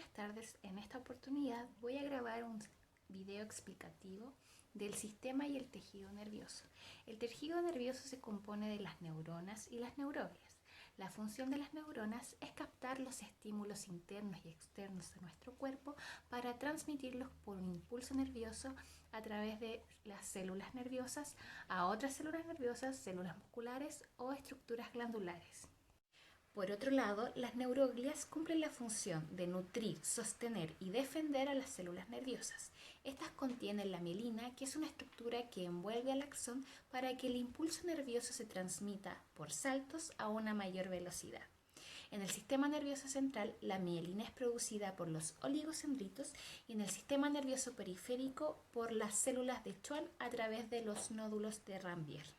buenas tardes. En esta oportunidad voy a grabar un video explicativo del sistema y el tejido nervioso. El tejido nervioso se compone de las neuronas y las neuroglias. La función de las neuronas es captar los estímulos internos y externos de nuestro cuerpo para transmitirlos por un impulso nervioso a través de las células nerviosas a otras células nerviosas, células musculares o estructuras glandulares. Por otro lado, las neuroglias cumplen la función de nutrir, sostener y defender a las células nerviosas. Estas contienen la mielina, que es una estructura que envuelve al axón para que el impulso nervioso se transmita por saltos a una mayor velocidad. En el sistema nervioso central, la mielina es producida por los oligosendritos y en el sistema nervioso periférico por las células de Schwann a través de los nódulos de Ranvier.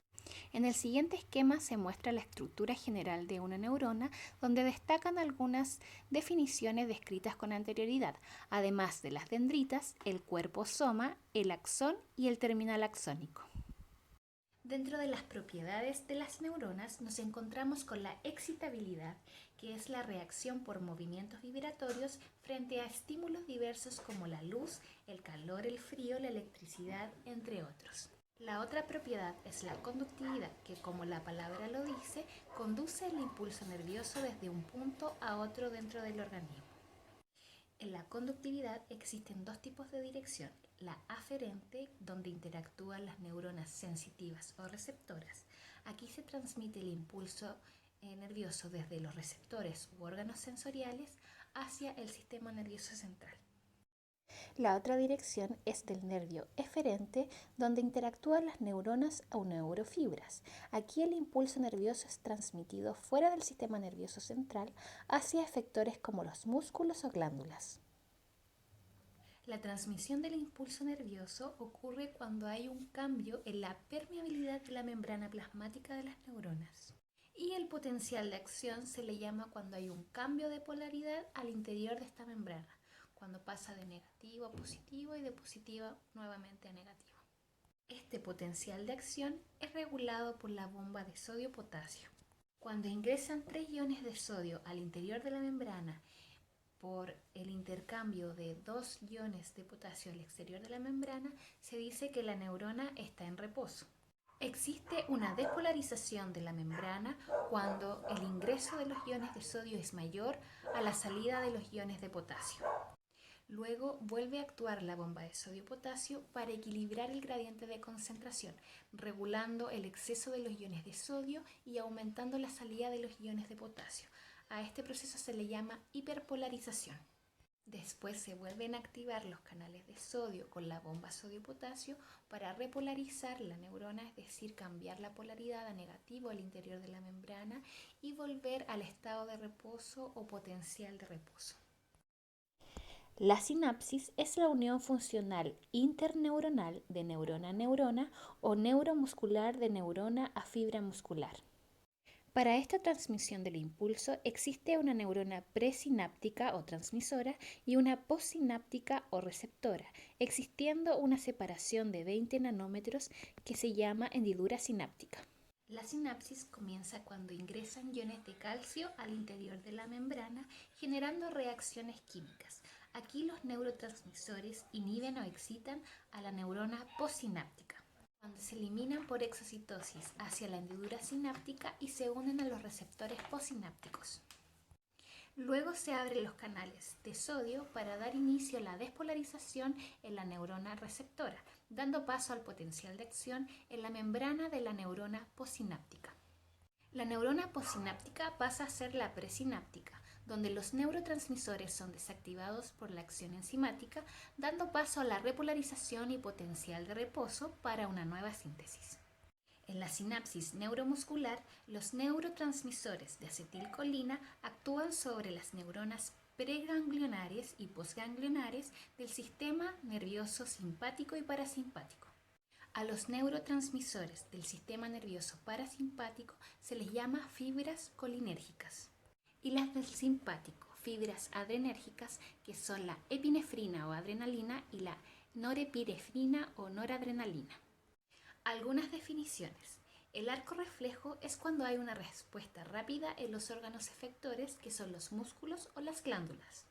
En el siguiente esquema se muestra la estructura general de una neurona, donde destacan algunas definiciones descritas con anterioridad, además de las dendritas, el cuerpo soma, el axón y el terminal axónico. Dentro de las propiedades de las neuronas nos encontramos con la excitabilidad, que es la reacción por movimientos vibratorios frente a estímulos diversos como la luz, el calor, el frío, la electricidad, entre otros. La otra propiedad es la conductividad, que como la palabra lo dice, conduce el impulso nervioso desde un punto a otro dentro del organismo. En la conductividad existen dos tipos de dirección, la aferente, donde interactúan las neuronas sensitivas o receptoras. Aquí se transmite el impulso nervioso desde los receptores u órganos sensoriales hacia el sistema nervioso central. La otra dirección es del nervio eferente, donde interactúan las neuronas o neurofibras. Aquí el impulso nervioso es transmitido fuera del sistema nervioso central hacia efectores como los músculos o glándulas. La transmisión del impulso nervioso ocurre cuando hay un cambio en la permeabilidad de la membrana plasmática de las neuronas. Y el potencial de acción se le llama cuando hay un cambio de polaridad al interior de esta membrana, cuando pasa de negativo a positivo y de positivo nuevamente a negativo. Este potencial de acción es regulado por la bomba de sodio-potasio. Cuando ingresan 3 iones de sodio al interior de la membrana por el intercambio de 2 iones de potasio al exterior de la membrana, se dice que la neurona está en reposo. Existe una despolarización de la membrana cuando el ingreso de los iones de sodio es mayor a la salida de los iones de potasio. Luego vuelve a actuar la bomba de sodio-potasio para equilibrar el gradiente de concentración, regulando el exceso de los iones de sodio y aumentando la salida de los iones de potasio. A este proceso se le llama hiperpolarización. Después se vuelven a activar los canales de sodio con la bomba sodio-potasio para repolarizar la neurona, es decir, cambiar la polaridad a negativo al interior de la membrana y volver al estado de reposo o potencial de reposo. La sinapsis es la unión funcional interneuronal de neurona a neurona o neuromuscular de neurona a fibra muscular. Para esta transmisión del impulso existe una neurona presináptica o transmisora y una postsináptica o receptora, existiendo una separación de 20 nanómetros que se llama hendidura sináptica. La sinapsis comienza cuando ingresan iones de calcio al interior de la membrana, generando reacciones químicas. Aquí los neurotransmisores inhiben o excitan a la neurona postsináptica, cuando se eliminan por exocitosis hacia la hendidura sináptica y se unen a los receptores postsinápticos. Luego se abren los canales de sodio para dar inicio a la despolarización en la neurona receptora, dando paso al potencial de acción en la membrana de la neurona postsináptica. La neurona postsináptica pasa a ser la presináptica, donde los neurotransmisores son desactivados por la acción enzimática, dando paso a la repolarización y potencial de reposo para una nueva síntesis. En la sinapsis neuromuscular, los neurotransmisores de acetilcolina actúan sobre las neuronas preganglionares y postganglionares del sistema nervioso simpático y parasimpático. A los neurotransmisores del sistema nervioso parasimpático se les llama fibras colinérgicas y las del simpático, fibras adrenérgicas, que son la epinefrina o adrenalina y la norepinefrina o noradrenalina. Algunas definiciones. El arco reflejo es cuando hay una respuesta rápida en los órganos efectores, que son los músculos o las glándulas.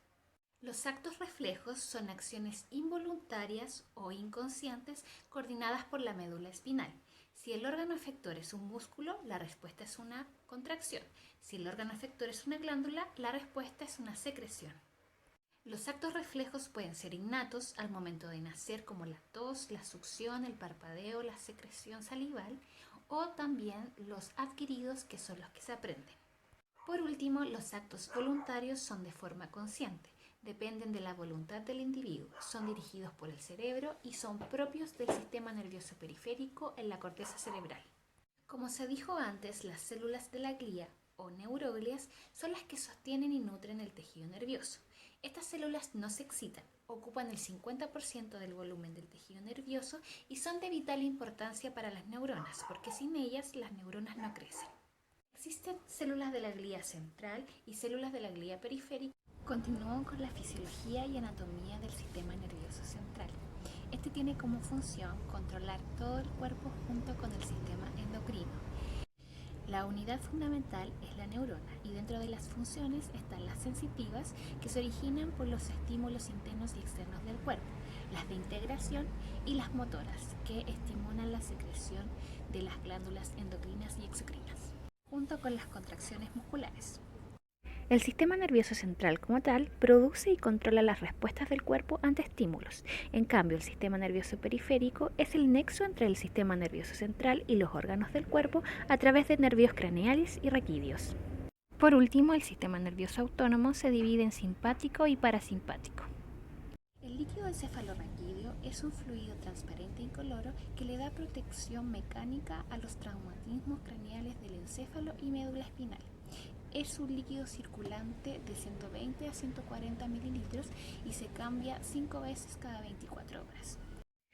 Los actos reflejos son acciones involuntarias o inconscientes coordinadas por la médula espinal. Si el órgano efector es un músculo, la respuesta es una contracción. Si el órgano efector es una glándula, la respuesta es una secreción. Los actos reflejos pueden ser innatos al momento de nacer, como la tos, la succión, el parpadeo, la secreción salival, o también los adquiridos, que son los que se aprenden. Por último, los actos voluntarios son de forma consciente. Dependen de la voluntad del individuo, son dirigidos por el cerebro y son propios del sistema nervioso periférico en la corteza cerebral. Como se dijo antes, las células de la glía o neuroglias son las que sostienen y nutren el tejido nervioso. Estas células no se excitan, ocupan el 50% del volumen del tejido nervioso y son de vital importancia para las neuronas, porque sin ellas las neuronas no crecen. Existen células de la glía central y células de la glía periférica. Continúan con la fisiología y anatomía del sistema nervioso central. Este tiene como función controlar todo el cuerpo junto con el sistema endocrino. La unidad fundamental es la neurona y dentro de las funciones están las sensitivas, que se originan por los estímulos internos y externos del cuerpo, las de integración y las motoras, que estimulan la secreción de las glándulas endocrinas y exocrinas, junto con las contracciones musculares. El sistema nervioso central como tal produce y controla las respuestas del cuerpo ante estímulos. En cambio, el sistema nervioso periférico es el nexo entre el sistema nervioso central y los órganos del cuerpo a través de nervios craneales y raquídeos. Por último, el sistema nervioso autónomo se divide en simpático y parasimpático. El líquido encefalorraquídeo es un fluido transparente e incoloro que le da protección mecánica a los traumatismos craneales del encéfalo y médula espinal. Es un líquido circulante de 120 a 140 mililitros y se cambia 5 veces cada 24 horas.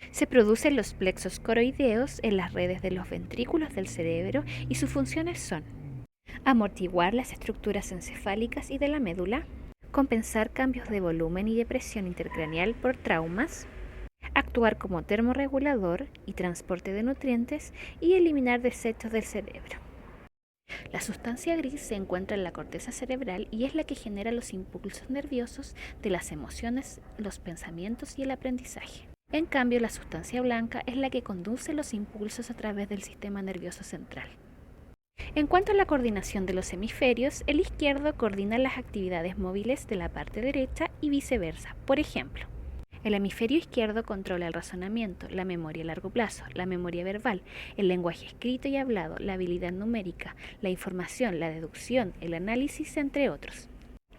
Se produce en los plexos coroideos, en las redes de los ventrículos del cerebro, y sus funciones son amortiguar las estructuras encefálicas y de la médula, compensar cambios de volumen y de presión intercraneal por traumas, actuar como termorregulador y transporte de nutrientes y eliminar desechos del cerebro. La sustancia gris se encuentra en la corteza cerebral y es la que genera los impulsos nerviosos de las emociones, los pensamientos y el aprendizaje. En cambio, la sustancia blanca es la que conduce los impulsos a través del sistema nervioso central. En cuanto a la coordinación de los hemisferios, el izquierdo coordina las actividades móviles de la parte derecha y viceversa. Por ejemplo, el hemisferio izquierdo controla el razonamiento, la memoria a largo plazo, la memoria verbal, el lenguaje escrito y hablado, la habilidad numérica, la información, la deducción, el análisis, entre otros.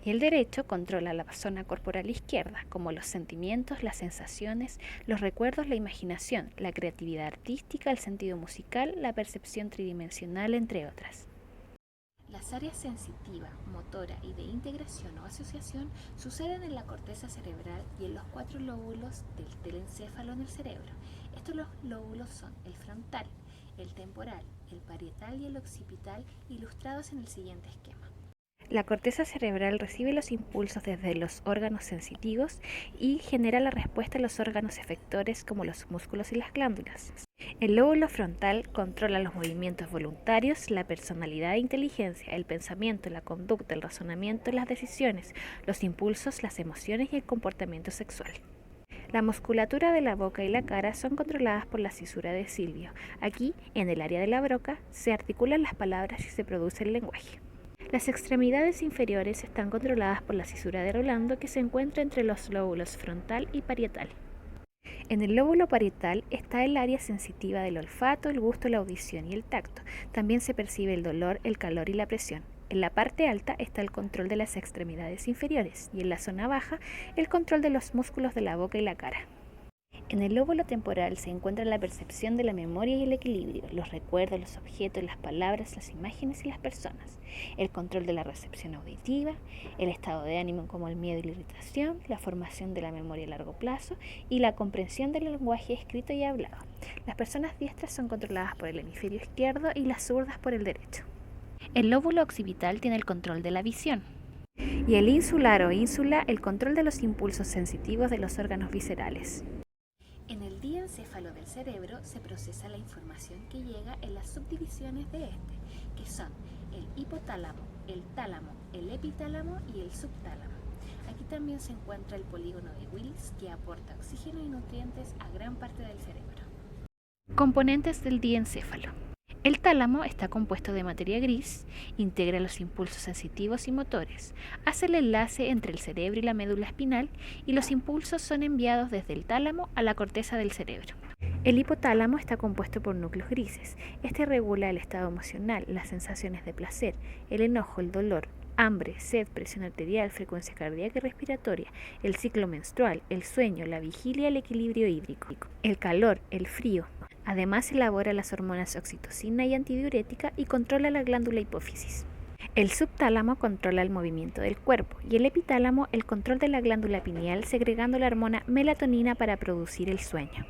Y el derecho controla la zona corporal izquierda, como los sentimientos, las sensaciones, los recuerdos, la imaginación, la creatividad artística, el sentido musical, la percepción tridimensional, entre otras. Las áreas sensitiva, motora y de integración o asociación suceden en la corteza cerebral y en los 4 lóbulos del encéfalo en el cerebro. Estos lóbulos son el frontal, el temporal, el parietal y el occipital, ilustrados en el siguiente esquema. La corteza cerebral recibe los impulsos desde los órganos sensitivos y genera la respuesta a los órganos efectores como los músculos y las glándulas. El lóbulo frontal controla los movimientos voluntarios, la personalidad e inteligencia, el pensamiento, la conducta, el razonamiento, las decisiones, los impulsos, las emociones y el comportamiento sexual. La musculatura de la boca y la cara son controladas por la cisura de Silvio. Aquí, en el área de la boca, se articulan las palabras y se produce el lenguaje. Las extremidades inferiores están controladas por la cisura de Rolando, que se encuentra entre los lóbulos frontal y parietal. En el lóbulo parietal está el área sensitiva del olfato, el gusto, la audición y el tacto. También se percibe el dolor, el calor y la presión. En la parte alta está el control de las extremidades inferiores y en la zona baja el control de los músculos de la boca y la cara. En el lóbulo temporal se encuentra la percepción de la memoria y el equilibrio, los recuerdos, los objetos, las palabras, las imágenes y las personas, el control de la recepción auditiva, el estado de ánimo como el miedo y la irritación, la formación de la memoria a largo plazo y la comprensión del lenguaje escrito y hablado. Las personas diestras son controladas por el hemisferio izquierdo y las zurdas por el derecho. El lóbulo occipital tiene el control de la visión. Y el insular o ínsula el control de los impulsos sensitivos de los órganos viscerales. En el diencéfalo del cerebro se procesa la información que llega en las subdivisiones de este, que son el hipotálamo, el tálamo, el epitálamo y el subtálamo. Aquí también se encuentra el polígono de Willis, que aporta oxígeno y nutrientes a gran parte del cerebro. Componentes del diencéfalo. El tálamo está compuesto de materia gris, integra los impulsos sensitivos y motores, hace el enlace entre el cerebro y la médula espinal y los impulsos son enviados desde el tálamo a la corteza del cerebro. El hipotálamo está compuesto por núcleos grises. Este regula el estado emocional, las sensaciones de placer, el enojo, el dolor, hambre, sed, presión arterial, frecuencia cardíaca y respiratoria, el ciclo menstrual, el sueño, la vigilia y el equilibrio hídrico, el calor, el frío. Además elabora las hormonas oxitocina y antidiurética y controla la glándula hipófisis. El subtálamo controla el movimiento del cuerpo y el epitálamo el control de la glándula pineal segregando la hormona melatonina para producir el sueño.